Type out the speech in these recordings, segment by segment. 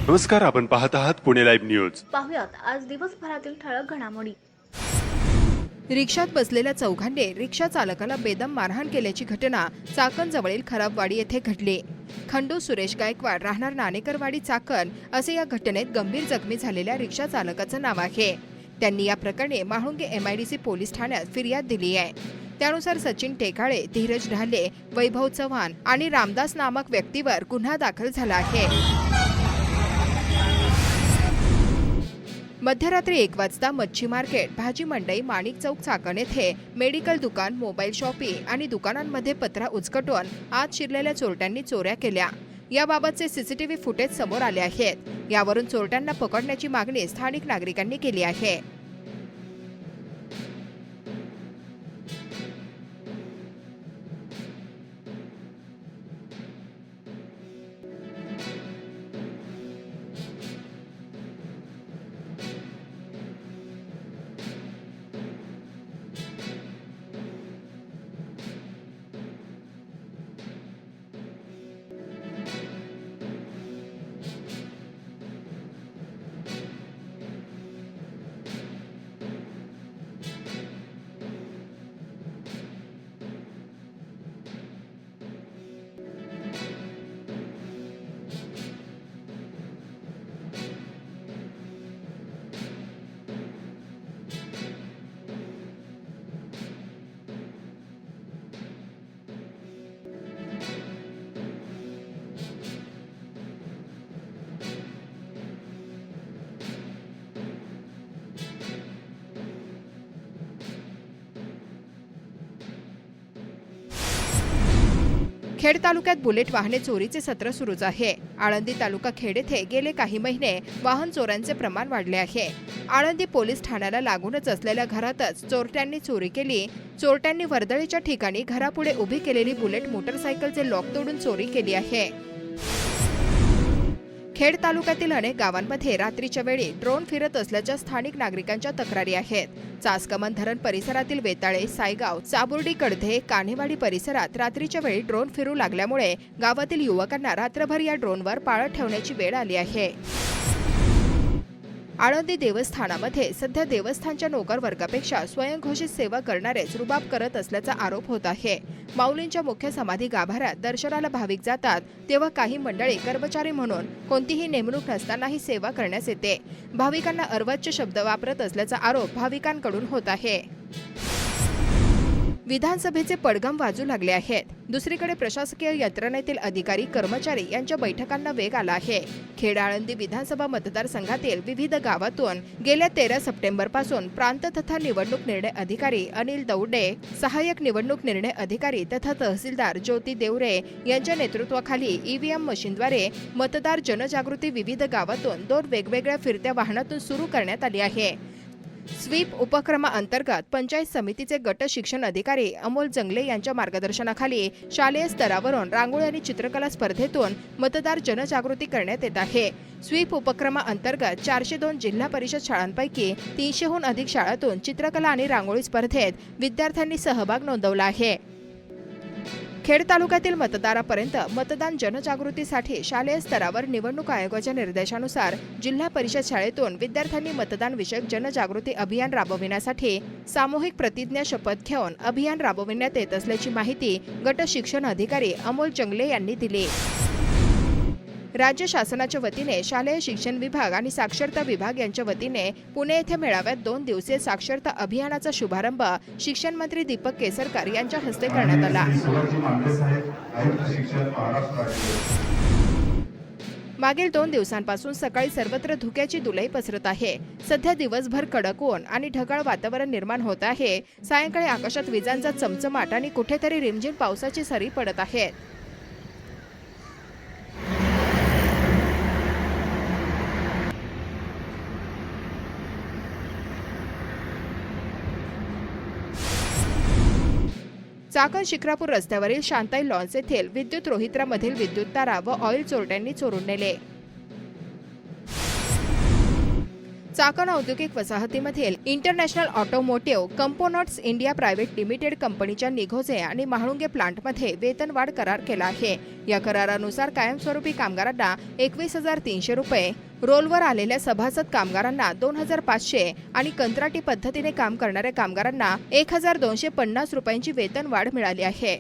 नमस्कार, आपण पाहत आहात पुणे लाईव्ह न्यूज. पाहुयात आज दिवसभरातील ठळक घडामोडी. रिक्षात बसलेल्या चौघांनी रिक्षा चालकाला बेदम मारहाण केल्याची घटना चाकण जवळील खराबवाडी येथे घडली. खंडू सुरेश गायकवाड राहणार नाणेकरवाडी चाकण असे या घटनेत गंभीर जखमी झालेल्या रिक्षा चालकाचं नाव आहे. त्यांनी या प्रकरणी म्हाळुंगे MIDC पोलीस ठाण्यात फिर्याद दिली आहे. त्यानुसार सचिन टेकाळे, धीरज ढाले, वैभव चव्हाण आणि रामदास नामक व्यक्तीवर गुन्हा दाखल झाला आहे. मध्यरात्री 1 वाजता मच्छी मार्केट, भाजी मंडई, माणिक चौक चाकण येथे मेडिकल दुकान, मोबाईल शॉपी आणि दुकानांमध्ये पत्रा उचकटून आत शिरलेल्या चोरट्यांनी चोऱ्या केल्या. याबाबतचे CCTV फुटेज समोर आले आहेत. यावरून चोरट्यांना पकडण्याची मागणी स्थानिक नागरिकांनी केली आहे. खेड तालुक्यात बुलेट वाहने चोरीचे सत्र सुरूच आहे. आळंदी तालुका खेड येथे गेले काही महिने वाहन चोऱ्यांचे प्रमाण वाढले आहे. आळंदी पोलीस ठाण्याला लागूनच असलेल्या घरातच चोरट्यांनी चोरी केली. चोरट्यांनी वर्दळीच्या ठिकाणी घरापुढे उभी केलेली बुलेट मोटरसायकलचे लॉक तोडून चोरी केली आहे. खेड तालुक्यातील अनेक गावांमध्ये रात्रीच्या वेळी ड्रोन फिरत असल्याच्या स्थानिक नागरिकांच्या तक्रारी आहेत. चासकमन धरण परिसरातील वेताळे, सायगाव, चाबुर्डी, कडधे, कान्हेवाडी परिसरात रात्रीच्या वेळी ड्रोन फिरू लागल्यामुळे गावातील युवकांना रात्रभर या ड्रोनवर पाळत ठेवण्याची वेळ आली आहे. आळंदी देवस्थानामध्ये सध्या देवस्थानच्या नोकर वर्गापेक्षा स्वयंघोषित सेवा करणारेच रुबाब करत असल्याचा आरोप होत आहे. माऊलींच्या मुख्य समाधी गाभाऱ्यात दर्शनाला भाविक जातात तेव्हा काही मंडळी कर्मचारी म्हणून कोणतीही नेमणूक नसतानाही सेवा करण्यास येते. भाविकांना अर्वाच्य शब्द वापरत असल्याचा आरोप भाविकांकडून होत आहे. विधानसभेचे पडघम वाजू लागले आहेत. दुसरीकडे प्रशासकीय यंत्रणेतील अधिकारी, कर्मचारी यांच्या बैठकांना वेग आला आहे. खेड आळंदी विधानसभा मतदारसंघातील विविध गावातून गेल्या 13 सप्टेंबरपासून प्रांत तथा निवडणूक निर्णय अधिकारी अनिल दौडे, सहाय्यक निवडणूक निर्णय अधिकारी तथा तहसीलदार ज्योती देवरे यांच्या नेतृत्वाखाली EVM मशीनद्वारे मतदार जनजागृती विविध गावातून 2 वेगवेगळ्या फिरत्या वाहनातून सुरू करण्यात आली आहे. स्वीप उपक्रमाअंतर्गत पंचायत समितीचे गट शिक्षण अधिकारी अमोल जंगले यांच्या मार्गदर्शनाखाली शालेय स्तरावरून रांगोळी आणि चित्रकला स्पर्धेतून मतदार जनजागृती करण्यात येत आहे. स्वीप उपक्रमाअंतर्गत 402 जिल्हा परिषद शाळांपैकी 300हून अधिक शाळांतून चित्रकला आणि रांगोळी स्पर्धेत विद्यार्थ्यांनी सहभाग नोंदवला आहे. खेड तालुक्यातील मतदारापर्यंत मतदान जनजागृतीसाठी शालेय स्तरावर निवडणूक आयोगाच्या निर्देशानुसार जिल्हा परिषद शाळेतून विद्यार्थ्यांनी मतदान विषयक जनजागृती अभियान राबविण्यासाठी सामूहिक प्रतिज्ञा शपथ घेऊन अभियान राबविण्यात येत असल्याची माहिती गट शिक्षण अधिकारी अमोल जंगले यांनी दिली. राज्य शासनाच्या वतीने शालेय शिक्षण विभाग आणि साक्षरता विभाग यांच्या वतीने पुणे येथे मेळाव्यात 2 दिवसीय साक्षरता अभियानाचा शुभारंभ शिक्षण मंत्री दीपक केसरकर यांच्या हस्ते करण्यात आला. मागील 2 दिवसांपासून सकाळी सर्वत्र धुक्याची धुलई पसरत आहे. सध्या दिवसभर कडक ऊन आणि ढगाळ वातावरण निर्माण होत आहे. सायंकाळी आकाशात विजांचा चमचमाट आणि कुठेतरी रिमझिम पावसाची सरी पडत आहेत. चाकण शिक्रापूर रस्त्यावरील शांताई लॉन्स येथील विद्युत रोहित्रामधील विद्युत तारा व ऑइल चोरट्यांनी चोरून नेले. चाकण औद्योगिक वसाहतीमधील international automotive components India private limited कंपनीच्या निघोजे आणि महाळुंगे प्लांटमध्ये वेतनवाढ करार केला आहे. या करारानुसार कायमस्वरूपी कामगारांना 21,300 रुपये, रोलवर आलेल्या सभासद कामगारांना 2,500 आणि कंत्राटी पद्धतीने काम करणाऱ्या कामगारांना 1,250 रुपयांची वेतनवाढ मिळाली आहे.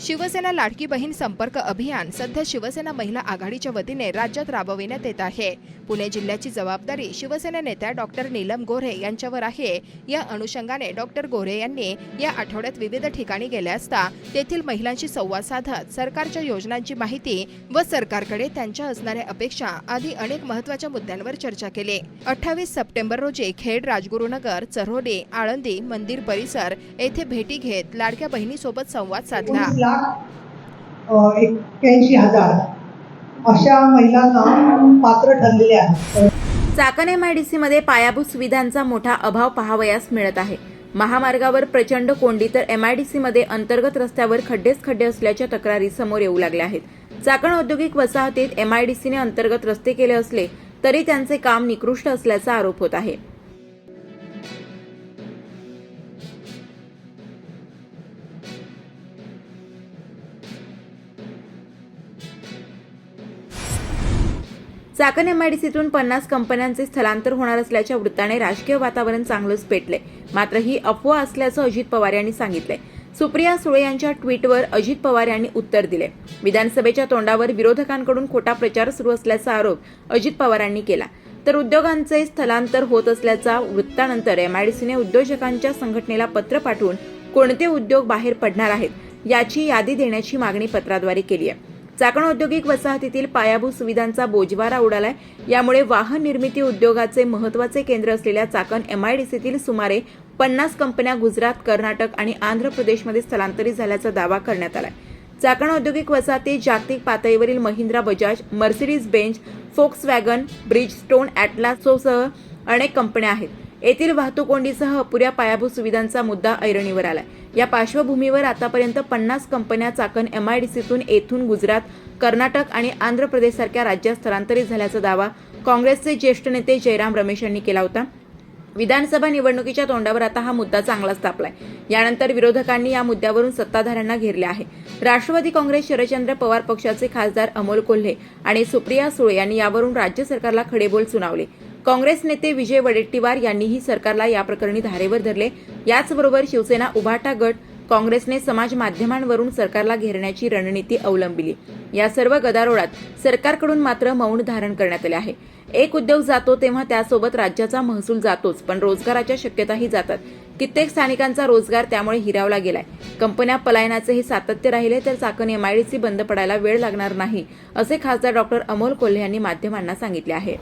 शिवसेना लाडकी बहीण संपर्क अभियान सध्या शिवसेना महिला आघाडीच्या वतीने राज्यात राबविण्यात येत आहे. पुणे जिल्ह्याची जबाबदारी शिवसेना नेत्या डॉक्टर नीलम गोऱ्हे यांच्यावर आहे. या अनुषंगाने डॉक्टर गोऱ्हे यांनी या आठवड्यात विविध ठिकाणी गेले असता तेथील महिलांशी संवाद साधत सरकारच्या योजनांची माहिती व सरकारकडे त्यांच्या असणाऱ्या अपेक्षा आदी अनेक महत्त्वाच्या मुद्द्यांवर चर्चा केली. 28 सप्टेंबर रोजी खेड, राजगुरुनगर, चऱ्होली, आळंदी, मंदिर परिसर येथे भेटी घेत लाडक्या बहिणीसोबत संवाद साधला. 81,000 अशा महिलांना पात्र ठरलेले आहेत. चाकण MIDC पायाभूत सुविधांचा मोठा अभाव पाहावयास मिळत आहे. महामार्गावर प्रचंड कोंडी तर MIDC अंतर्गत रस्त्यावर खड्डेच खड्डे असल्याच्या तक्रारी समोर येऊ लागल्या आहेत. चाकण औद्योगिक वसाहतीत MIDCने अंतर्गत रस्ते केले असले तरी त्यांचे काम निकृष्ट असल्याचा आरोप होत आहे. चाकण MIDCतून 50 कंपन्यांचे स्थलांतर होणार असल्याच्या वृत्ताने राजकीय वातावरण चांगलंच पेटले. मात्र ही अफवा असल्याचं अजित पवार यांनी सांगितले. सुप्रिया सुळे यांच्या ट्विटवर अजित पवार यांनी उत्तर दिले. विधानसभेच्या तोंडावर विरोधकांकडून खोटा प्रचार सुरू असल्याचा आरोप अजित पवारांनी केला. तर उद्योगांचे स्थलांतर होत असल्याच्या वृत्तानंतर MIDCने उद्योजकांच्या संघटनेला पत्र पाठवून कोणते उद्योग बाहेर पडणार आहेत याची यादी देण्याची मागणी पत्राद्वारे केली आहे. चाकण औद्योगिक वसाहतीतील पायाभूत सुविधांचा बोजवारा उडालाय. यामुळे वाहन निर्मिती उद्योगाचे महत्त्वाचे केंद्र असलेल्या चाकण MIDCतील सुमारे 50 कंपन्या गुजरात, कर्नाटक आणि आंध्र प्रदेशमध्ये स्थलांतरित झाल्याचा दावा करण्यात आलाय. चाकण औद्योगिक वसाहतीत जागतिक पातळीवरील महिंद्रा, बजाज, मर्सिडीज बेंज, फोक्सवॅगन, ब्रिजस्टोन, ॲटलाससह अनेक कंपन्या आहेत. येथील वाहतूक कोंडीसह अपुऱ्या पायाभूत सुविधांचा मुद्दा ऐरणीवर आलाय. या पार्श्वभूमीवर आतापर्यंत 50 कंपन्या चाकण MIDCतून येथून गुजरात, कर्नाटक आणि आंध्र प्रदेशसारख्या राज्यात स्थलांतरित झाल्याचा दावा काँग्रेसचे ज्येष्ठ नेते जयराम रमेश यांनी केला होता. विधानसभा निवडणुकीच्या तोंडावर आता हा मुद्दा चांगलाच तापलाय. यानंतर विरोधकांनी या मुद्द्यावरून सत्ताधाऱ्यांना घेरले आहे. राष्ट्रवादी काँग्रेस, शरदचंद्र पवार पक्षाचे खासदार अमोल कोल्हे आणि सुप्रिया सुळे यांनी यावरून राज्य सरकारला खडेबोल सुनावले. काँग्रेस नेते विजय वडेट्टीवार यांनीही सरकारला या प्रकरणी धारेवर धरले. याचबरोबर शिवसेना, उभाटा गट, काँग्रेसने समाज माध्यमांवरून सरकारला घेरण्याची रणनीती अवलंबिली. या सर्व गदारोळात सरकारकडून मात्र मौन धारण करण्यात आले आहे. एक उद्योग जातो तेव्हा त्यासोबत राज्याचा महसूल जातोच, पण रोजगाराच्या शक्यताही जातात. कित्येक स्थानिकांचा रोजगार त्यामुळे हिरावला गेलाय. कंपन्या पलायनाचे हे सातत्य राहिले तर चाकण MIDC बंद पडायला वेळ लागणार नाही, असे खासदार डॉक्टर अमोल कोल्हे यांनी माध्यमांना सांगितले आहे.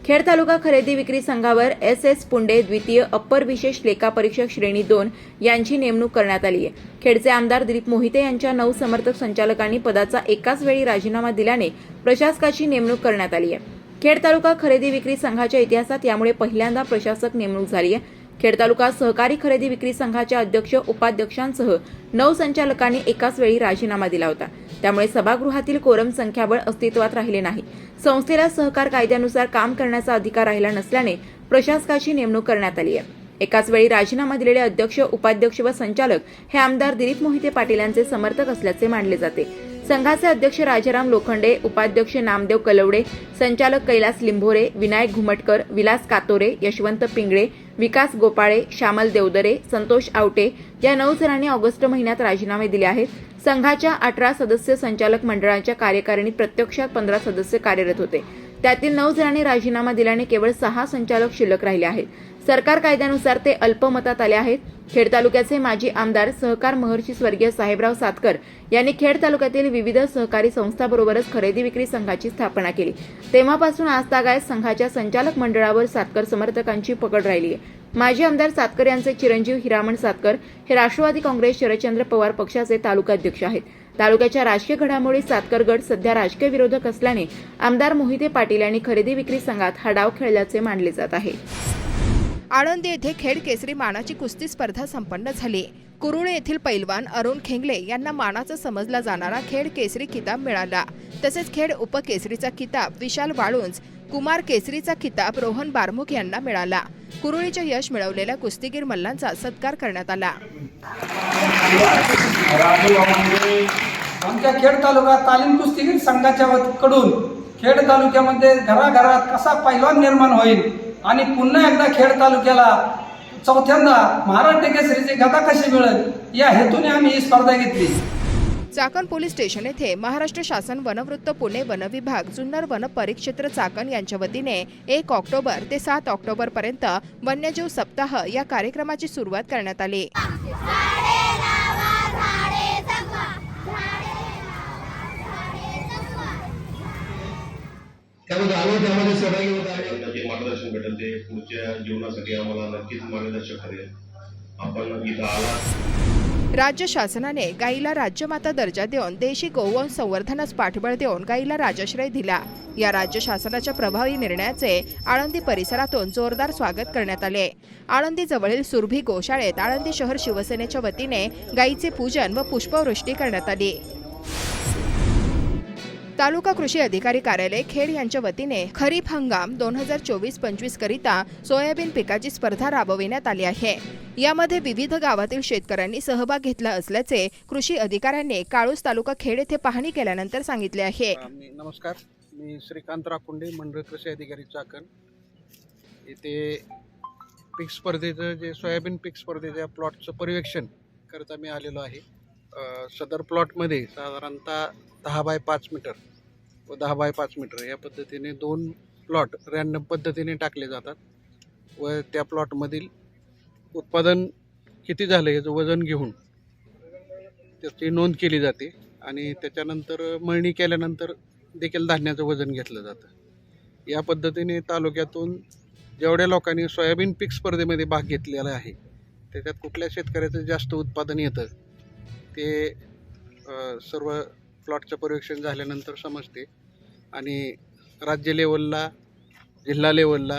खेड तालुका खरेदी विक्री संघावर SS पुंडे द्वितीय अप्पर विशेष लेखा परीक्षक श्रेणी 2 यांची नेमणूक करण्यात आली आहे. खेडचे आमदार दिलीप मोहिते यांच्या 9 समर्थक संचालकांनी पदाचा एकाच वेळी राजीनामा दिल्याने प्रशासकाची नेमणूक करण्यात आली आहे. खेड तालुका खरेदी विक्री संघाच्या इतिहासात यामुळे पहिल्यांदा प्रशासक नेमणूक झाली आहे. खेड तालुका सहकारी खरेदी विक्री संघाच्या अध्यक्ष, उपाध्यक्षांसह 9 संचालकांनी एकाच वेळी राजीनामा दिला होता. त्यामुळे सभागृहातील कोरम संख्याबळ अस्तित्वात राहिले नाही. संस्थेला सहकार कायद्यानुसार काम करण्याचा अधिकार राहिला नसल्याने प्रशासकाची नेमणूक करण्यात आली आहे. एकाच वेळी राजीनामा दिलेले अध्यक्ष, उपाध्यक्ष व संचालक हे आमदार दिलीप मोहिते पाटील यांचे समर्थक असल्याचे मानले जाते. संघाचे अध्यक्ष राजाराम लोखंडे, उपाध्यक्ष नामदेव कलवडे, संचालक कैलास लिंभोरे, विनायक घुमटकर, विलास कातोरे, यशवंत पिंगळे, विकास गोपाळे, श्यामल देवदरे, संतोष आवटे या 9 जणांनी ऑगस्ट महिन्यात राजीनामे दिले आहेत. संघाच्या 18 सदस्य संचालक मंडळाच्या कार्यकारिणीत प्रत्यक्षात 15 सदस्य कार्यरत होते. त्यातील 9 जणांनी राजीनामा दिल्याने केवळ 6 संचालक शिल्लक राहिले आहेत. सरकार कायद्यानुसार ते अल्पमतात आले आहेत. खेड तालुक्याचे माजी आमदार, सहकार महर्षी स्वर्गीय साहेबराव सातकर यांनी खेड तालुक्यातील विविध सहकारी संस्थांबरोबरच खरेदी विक्री संघाची स्थापना केली. तेव्हापासून आजतागायत संघाच्या संचालक मंडळावर सातकर समर्थकांची पकड राहिली आहे. माजी आमदार सातकर यांचे चिरंजीव हिरामण सातकर हे राष्ट्रवादी काँग्रेस, शरदचंद्र पवार पक्षाचे तालुकाध्यक्ष आहेत. तालुक्याच्या राजकीय घडामोडीत सातकर गट सध्या राजकीय विरोधक असल्याने आमदार मोहिते पाटील यांनी खरेदी विक्री संघात हा डाव खेळल्याचे मानले जात आहे. आळंदी येथे खेड केसरी मानाची कुस्ती स्पर्धा संपन्न झाली. कुरुळे येथील पैलवान अरुण खेंगले यांना मानाचा समजला जाणारा खेड केसरी किताब मिळाला. तसेच खेड उपकेसरीचा किताब विशाल वाळुंज, कुमार केसरीचा किताब रोहन बारमुख यांना मिळाला. कुरुळीचे यश मिळवलेल्या कुस्तीगीर मल्लांचा सत्कार करण्यात आला. आमच्या खेड तालुका तालीम कुस्तीगीर संघाच्या कडून खेड तालुक्यामध्ये घराघरात कसा पैलवान निर्माण होईल आणि पुन्हा एकदा खेड तालुक्याला चौथ्यांदा महाराष्ट्र केसरीची गदा कशी मिळेल या हेतूने आम्ही ही स्पर्धा घेतली. चाकण पोलीस स्टेशन येथे महाराष्ट्र शासन वनवृत्त पुणे वन विभाग जुन्नर वन परिक्षेत्र चाकण यांच्या वतीने 1 ऑक्टोबर ते 7 ऑक्टोबर पर्यंत वन्यजीव सप्ताह या कार्यक्रमाची सुरुवात करण्यात आली. मार्गदर्शन भेटेल ते पुढच्या जीवनासाठी आम्हाला नक्कीच मार्गदर्शक ठरेल. आपण इथं आला. राज्य शासनाने गायीला राज्यमाता दर्जा देऊन देशी गोवंश संवर्धनास पाठबळ देऊन गायीला राजाश्रय दिला. या राज्य शासनाच्या प्रभावी निर्णयाचे आळंदी परिसरातून जोरदार स्वागत करण्यात आले. आळंदी जवळील सुरभी गोशाळेत आळंदी शहर शिवसेनेच्या वतीने गायीचे पूजन व पुष्पवृष्टी करण्यात आली. तालुका कृषी अधिकारी कार्यालय खेड यांच्या वतीने खरीप हंगाम 2024-25 करिता सोयाबीन पिकाची स्पर्धा राबविण्यात आली आहे. यामध्ये विविध गावातील शेतकऱ्यांनी सहभाग घेतला असल्याचे कृषी अधिकाऱ्यांनी काळूस तालुका खेड येथे पाहणी केल्यानंतर सांगितले आहे. नमस्कार, मी श्रीकांत राकुंडे, मंडळ कृषी अधिकारी चाकण. येथे पीक स्पर्धेचं जे सोयाबीन पीक स्पर्धेच्या प्लॉटचं पर्यवेक्षण करता मी आलेलो आहे. सदर प्लॉटमध्ये साधारणतः 10 बाय 5 मीटर व 10 बाय 5 मीटर या पद्धतीने 2 प्लॉट रॅन्डम पद्धतीने टाकले जातात व त्या प्लॉटमधील उत्पादन किती झालं याचं वजन घेऊन त्याची नोंद केली जाते आणि त्याच्यानंतर मळणी केल्यानंतर देखील धान्याचं वजन घेतलं जातं. या पद्धतीने तालुक्यातून जेवढ्या लोकांनी सोयाबीन पीक स्पर्धेमध्ये भाग घेतलेला आहे त्याच्यात कुठल्या शेतकऱ्याचं जास्त उत्पादन येतं ते सर्व प्लॉटचं पर्यवेक्षण झाल्यानंतर समजते आणि राज्य लेवलला, जिल्हा लेवलला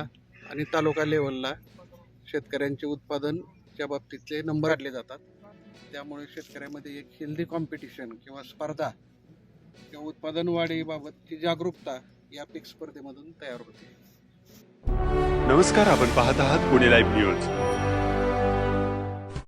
आणि तालुका लेवलला शेतकऱ्यांचे उत्पादनच्या बाबतीतले नंबर काढले जातात. त्यामुळे शेतकऱ्यामध्ये एक हेल्दी कॉम्पिटिशन किंवा स्पर्धा किंवा उत्पादन वाढीबाबतची जागरूकता या पीक स्पर्धेमधून तयार होते. नमस्कार, आपण पाहत आहात पुणे लाईव्ह न्यूज.